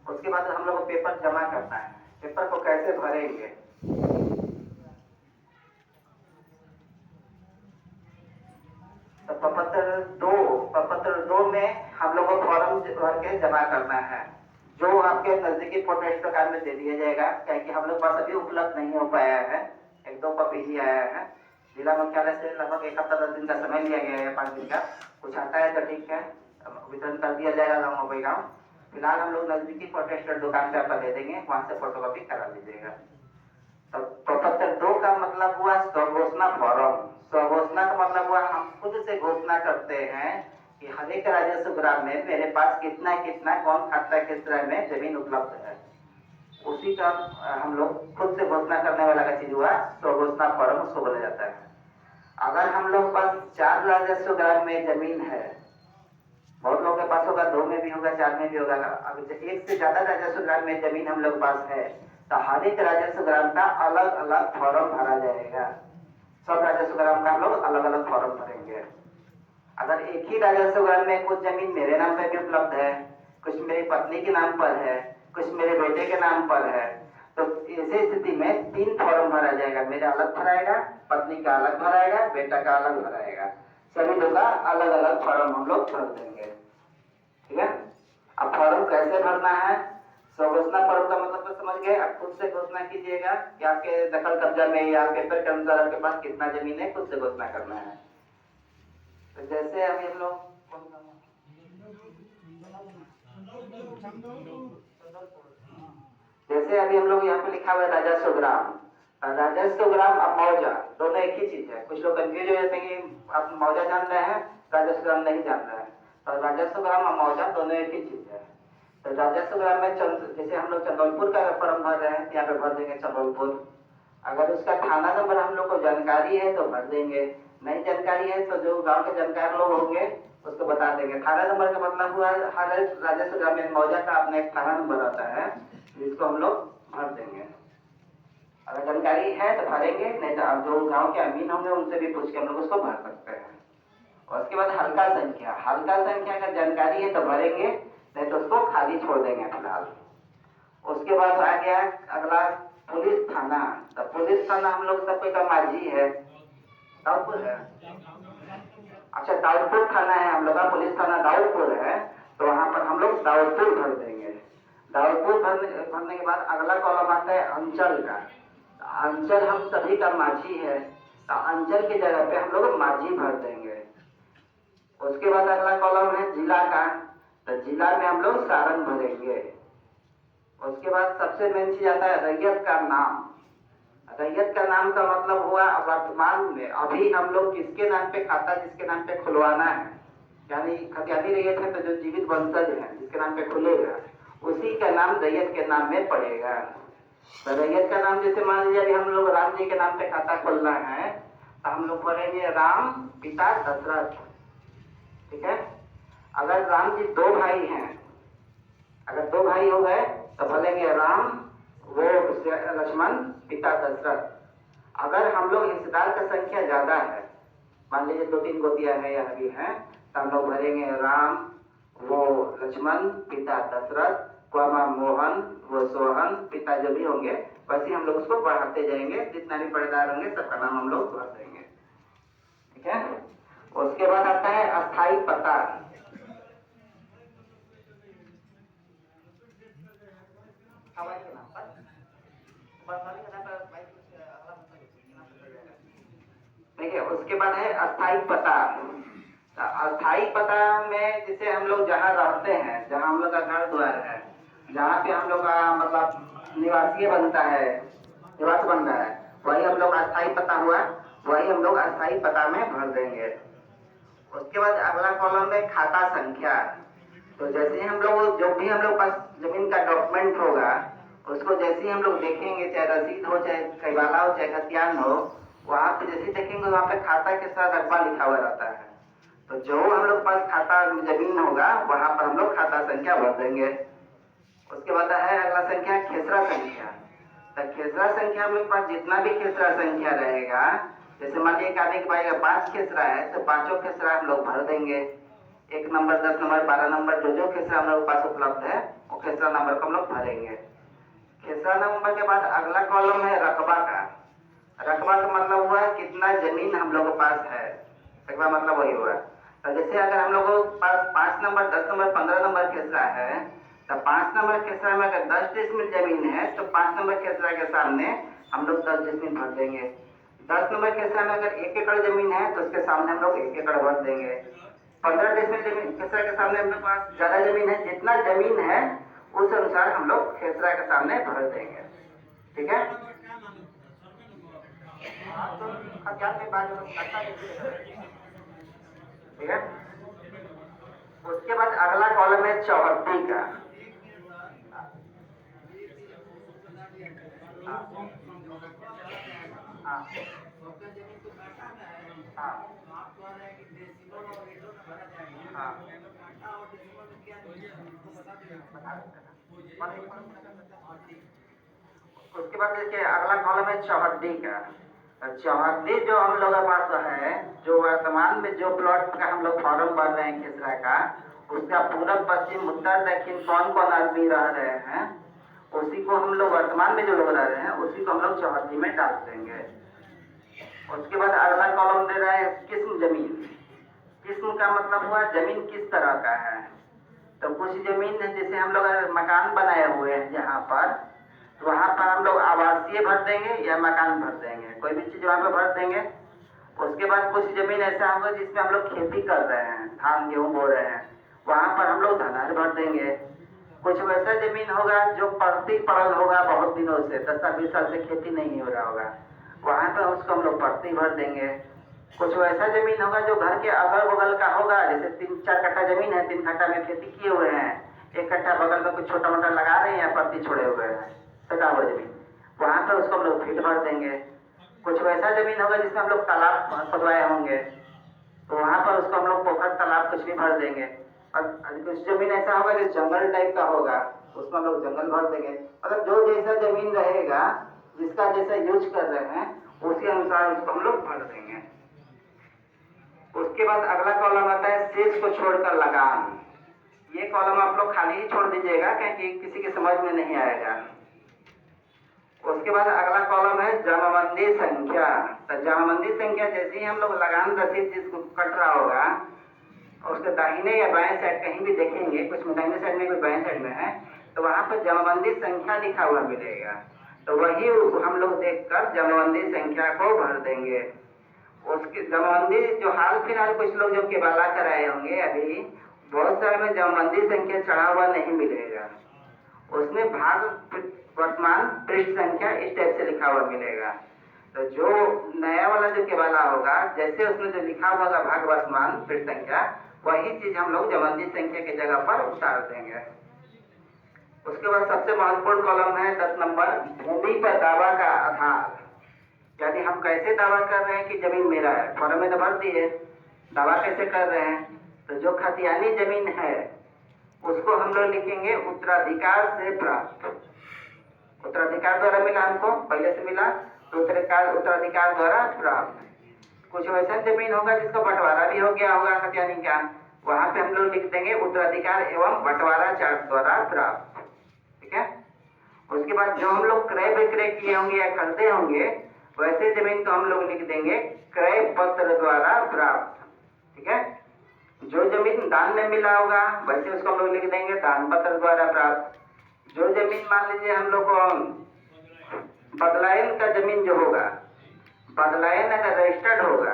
उसके बाद हम लोग को पेपर जमा करना है। पेपर को कैसे भरेंगे? तो प्रपत्र 2 में हम लोग को फॉर्म भर के जमा करना है, जो आपके नजदीकी पोस्ट कार्ड में दे दिया जाएगा। क्योंकि हम लोग पास अभी उपलब्ध नहीं हो पाया है, 1-2 कॉपी ही आया है। जिला मुख्यालय से लगभग 1 हफ्ता 10 दिन का समय लिया गया है, 5 दिन का। कुछ आता है तो ठीक है, वितरण कर दिया जाएगा गाँव में गाँव। फिलहाल हम लोग नजदीकी फोटो दुकान पे आपका दे देंगे, वहां से फोटो कॉपी करा लीजिएगा। तो प्रपत्र 2 का मतलब हुआ स्वघोषणा फॉर्म। स्वघोषणा का मतलब हुआ हम खुद से घोषणा करते हैं कि हर एक राजस्व ग्राम में मेरे पास कितना कितना कौन खाता किस तरह में जमीन उपलब्ध है। उसी का हम लोग खुद से घोषणा करने वाला का चीज हुआ स्वघोषणा फॉर्म, उसको बोला जाता है। अगर हम लोग पास 4 राजस्व ग्राम में जमीन है, बहुत लोगों के पास होगा, 2 में भी होगा, 4 में भी होगा। अगर 1 से ज्यादा राजस्व ग्राम में जमीन हम लोग पास है तो हर एक राजस्व ग्राम का अलग अलग फॉर्म भरा जाएगा। सब राजस्व ग्राम का हम लोग अलग अलग फॉर्म भरेंगे। अगर एक ही राजस्व ग्राम में कुछ जमीन मेरे नाम पर भी उपलब्ध है, कुछ मेरी पत्नी के नाम पर है, कुछ मेरे बेटे के नाम पर है, तो ऐसी स्थिति में 3 फॉर्म भरा जाएगा। मेरा अलग भराएगा, पत्नी का अलग भराएगा, बेटा का अलग भराएगा। सभी लोग का अलग अलग फॉर्म हम लोग भर देंगे। ठीक है। अब फॉर्म कैसे भरना है? स्वघोषणा फॉर्म का मतलब तो समझ गए। आप खुद से घोषणा कीजिएगा कि आपके दखल कब्जा में या पेपर के अनुसार आपके पास कितना जमीन है, खुद से घोषणा करना है। तो जैसे अभी हम लोग यहाँ पे लिखा हुआ है राजस्व ग्राम। राजस्व ग्राम और मौजा दोनों एक ही चीज है। कुछ लोग कंफ्यूज हो जाते हैं कि आप मौजा जान रहे हैं, राजस्व ग्राम नहीं जान रहे हैं। तो राजस्व ग्राम और मौजा दोनों एक ही चीज है। तो राजस्व ग्राम में जैसे हम लोग चंदौलपुर का फॉर्म भर रहे हैं, यहाँ पे भर देंगे चंदौलपुर। अगर उसका थाना नंबर हम लोग को जानकारी है तो भर देंगे, नहीं जानकारी है तो जो गांव के जानकार लोग होंगे उसको बता देंगे। थाना नंबर का मतलब हुआ हर राजस्व ग्राम में मौजा का अपना एक थाना नंबर आता है, जिसको हम लोग भर देंगे। अगर जानकारी है तो भरेंगे, नहीं तो आप जो गांव के अमीन होंगे उनसे भी पूछ के हम लोग उसको भर सकते हैं। और उसके बाद हल्का संख्या का जानकारी है तो भरेंगे, नहीं तो उसको खाली छोड़ देंगे फिलहाल। उसके बाद आ गया अगला पुलिस थाना। तो पुलिस थाना हम लोग सब का माझी है, दाऊदपुर है। अच्छा, दाऊदपुर थाना है हम लोग का, पुलिस थाना दाऊदपुर है। तो वहां पर हम लोग दाऊदपुर भर देंगे। दाऊदपुर भरने के बाद अगला कॉलम आता है अंचल का। अंचल हम सभी का माझी है, तो अंचल की जगह पे हम लोग माझी भर देंगे। उसके बाद अगला कॉलम है जिला का। तो जिला में हम लोग सारण भरेंगे। उसके बाद सबसे मेन चीज आता है रैयत का नाम। रैयत का नाम का मतलब हुआ वर्तमान में अभी हम लोग किसके नाम पे खाता, जिसके नाम पे खुलवाना है, यानी खतियानी रैयत है तो जो जीवित वंशज है जिसके नाम पे खुलेगा उसी का नाम रैयत के नाम में पड़ेगा। तो रैयत का नाम जैसे मान लीजिए अभी हम लोग राम जी के नाम पे खाता खोलना है तो हम लोग बोलेंगे राम पिता दशरथ। ठीक है। अगर राम जी 2 भाई हैं, अगर 2 भाई हो गए तो बोलेंगे राम वो लक्ष्मण पिता दशरथ। अगर हम लोग हिस्सेदार का संख्या ज्यादा है, मान लीजिए 2-3 गोतिया है या भी है, तो हम लोग भरेंगे राम वो लक्ष्मण पिता दशरथ क्वामा मोहन वो सोहन पिता जो भी होंगे, वैसे हम लोग उसको बढ़ाते जाएंगे। जितना भी पढ़ेदार होंगे सबका नाम हम लोग भर देंगे। ठीक है। उसके बाद आता है अस्थाई पता। देखिए, उसके बाद है अस्थाई पता। अस्थाई पता में जैसे हम लोग जहाँ रहते हैं, जहाँ हम लोग का घर द्वार है, जहाँ पे हम लोग का मतलब निवासीय बनता है, निवास बन रहा है, वही हम लोग अस्थाई पता हुआ, वही हम लोग अस्थाई पता में भर देंगे। उसके बाद अगला कॉलम में खाता संख्या। तो जैसे हम लोग जो भी हम लोग पास जमीन का डॉक्यूमेंट होगा उसको जैसे ही हम लोग देखेंगे, चाहे रसीद हो, चाहे कैवाला हो, चाहे खतियान हो, वहां पे जैसे देखेंगे वहां पे खाता के साथ रकबा लिखा हुआ रहता है। तो जो हम लोग पास खाता जमीन होगा वहां पर हम लोग खाता संख्या भर देंगे। उसके बाद है अगला संख्या खेसरा संख्या। तो खेसरा संख्या हम लोग पास जितना भी खेसरा संख्या रहेगा, जैसे मान लीजिए एक आदमी के पास 5 खेसरा है तो 5 खेसरा हम लोग भर देंगे। 1 नंबर, 10 नंबर, 12 नंबर, जो खेसरा हम लोग के पास उपलब्ध है वो खेसरा नंबर को हम लोग भरेंगे। खेसरा नंबर के बाद अगला कॉलम है रकबा का। रकबा का मतलब हुआ कितना जमीन हम लोग के पास है, रकबा मतलब वही हुआ। तो जैसे अगर हम लोगों के पास 5 नंबर, 10 नंबर, 15 नंबर खेसरा है, तो 5 नंबर खेसरा में अगर 10 डिसमिल जमीन है तो 5 नंबर खेसरा के सामने हम लोग 10 डिसमिल भर देंगे। 10 नंबर खेसरा में अगर 1 एकड़ जमीन है तो उसके सामने हम लोग 1 एकड़ भर देंगे। 15 डिसमिल जमीन खेसरा के सामने हम लोग पास ज्यादा जमीन है, जितना जमीन है उस अनुसार हम लोग खेसरा के सामने भर देंगे। ठीक है, ठीक है। उसके बाद अगला कॉलम है चौहद्दी का। उसके बाद देखिए अगला कॉलम है चौहद्दी का। चौहद्दी जो हम लोग के पास है, जो वर्तमान में जो प्लॉट का हम लोग फॉर्म भर रहे हैं खेसरा का, उसका पूरब, पश्चिम, उत्तर, दक्षिण कौन कौन आदमी रह रहे हैं, उसी को हम लोग वर्तमान में जो लोग रह रहे हैं उसी को हम लोग चौहद्दी में डाल देंगे। उसके बाद अगला कॉलम दे रहा है किस्म जमीन। किस्म का मतलब हुआ जमीन किस तरह का है। तो कुछ जमीन है जैसे हम लोग मकान बनाए हुए हैं जहाँ पर, तो वहाँ पर हम लोग आवासीय भर देंगे या मकान भर देंगे, कोई भी चीज वहाँ पर भर देंगे। उसके बाद कुछ जमीन ऐसा होगा जिसमें हम लोग खेती कर रहे हैं, धान गेहूँ बो रहे हैं, वहाँ पर हम लोग धनार भर देंगे। कुछ वैसा जमीन होगा जो पड़ती पड़ल होगा बहुत दिनों से, 10-20 साल से खेती नहीं हो रहा होगा, वहाँ पर उसको हम लोग पड़ती भर देंगे। कुछ वैसा जमीन होगा जो घर के अगल बगल का होगा, जैसे 3-4 कट्ठा जमीन है, 3 कट्ठा में खेती किए हुए हैं, 1 कट्ठा बगल में कुछ छोटा मोटा लगा रहे हैं या पत्ती छोड़े हुए हैं, सटा हुआ जमीन, वहाँ पर उसको हम लोग फीट भर देंगे। कुछ वैसा जमीन होगा जिसमें हम लोग तालाब खुदवाए होंगे, तो वहाँ पर उसको हम लोग पोखर तालाब कुछ भी भर देंगे। और कुछ जमीन ऐसा होगा जो जंगल टाइप का होगा, उसमें हम लोग जंगल भर देंगे। मतलब जो जैसा जमीन रहेगा, जिसका जैसा यूज कर रहे हैं, उसी अनुसार उसको हम लोग भर देंगे। उसके बाद अगला कॉलम आता है शेष को छोड़कर लगान। ये कॉलम आप लोग खाली ही छोड़ दीजिएगा क्योंकि किसी की समझ में नहीं आएगा। उसके बाद अगला कॉलम है जमाबंदी संख्या। तो जमाबंदी संख्या जैसे ही हम लोग लगान रसीद जिसको कट रहा होगा, उसके दाहिने या बाएं साइड कहीं भी देखेंगे, कुछ में दाहिने साइड में कुछ बाएं साइड में है, तो वहाँ पर जमाबंदी संख्या लिखा हुआ मिलेगा, तो वही हम लोग देखकर जमाबंदी संख्या को भर देंगे। उसकी जमाबंदी जो हाल फिलहाल कुछ लोग जो केबाला कराए होंगे, अभी बहुत सारे में जमाबंदी संख्या चढ़ा हुआ नहीं मिलेगा, उसमें भाग वर्तमान पृष्ठ संख्या इस टाइप से लिखा हुआ मिलेगा। तो जो नया वाला जो केबाला होगा, जैसे उसमें जो लिखा हुआ होगा भाग वर्तमान पृष्ठ संख्या, वही चीज हम लोग जमाबंदी संख्या की जगह पर उतार देंगे। उसके बाद सबसे महत्वपूर्ण कॉलम है 10 नंबर, भूमि पर दावा का आधार। यानी हम कैसे दावा कर रहे हैं कि जमीन मेरा है, फॉर्म में तो भर दिए, दावा कैसे कर रहे हैं। तो जो खतियानी जमीन है उसको हम लोग लिखेंगे उत्तराधिकार से प्राप्त। उत्तराधिकार द्वारा मिला, हमको पहले से मिला, तो उत्तराधिकार द्वारा प्राप्त। कुछ वैसा जमीन होगा जिसको बंटवारा भी हो गया होगा खतियानी का, वहां पे हम लोग लिख देंगे उत्तराधिकार एवं बंटवारा चार्ट द्वारा प्राप्त। ठीक है। उसके बाद जो हम लोग क्रय विक्रय किए होंगे या खरीदे होंगे, वैसे जमीन को हम लोग लिख देंगे क्रय पत्र द्वारा प्राप्त। ठीक है। जो जमीन दान में मिला होगा वैसे उसको हम लोग लिख देंगे दान पत्र द्वारा प्राप्त। जो जमीन मान लीजिए हम लोग को बदलायन का जमीन जो होगा, बदलायन अगर रजिस्टर्ड होगा,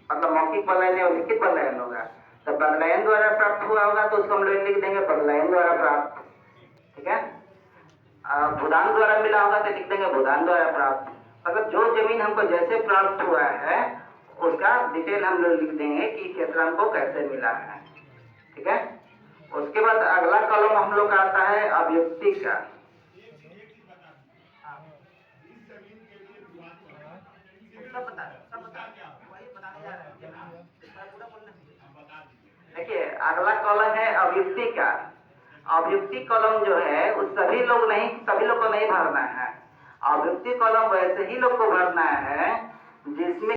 मतलब मौखिक बदलायन या लिखित बदलायन होगा, तो बदलायन द्वारा प्राप्त हुआ होगा तो उसको हम लोग लिख देंगे बदलायन द्वारा प्राप्त। ठीक है। भूदान द्वारा मिला होगा तो लिख देंगे भूदान द्वारा प्राप्त। मतलब जो जमीन हमको जैसे प्राप्त हुआ है उसका डिटेल हम लोग लिख देंगे कि खेसरा को कैसे मिला है। ठीक है। उसके बाद अगला कॉलम हम लोग का आता है अभियुक्ति का। देखिए अगला कॉलम है अभियुक्ति का। अभियुक्ति कॉलम जो है उस सभी लोग को नहीं भरना है। अभियुक्ति कॉलम वैसे ही लोग को भरना है जिसमें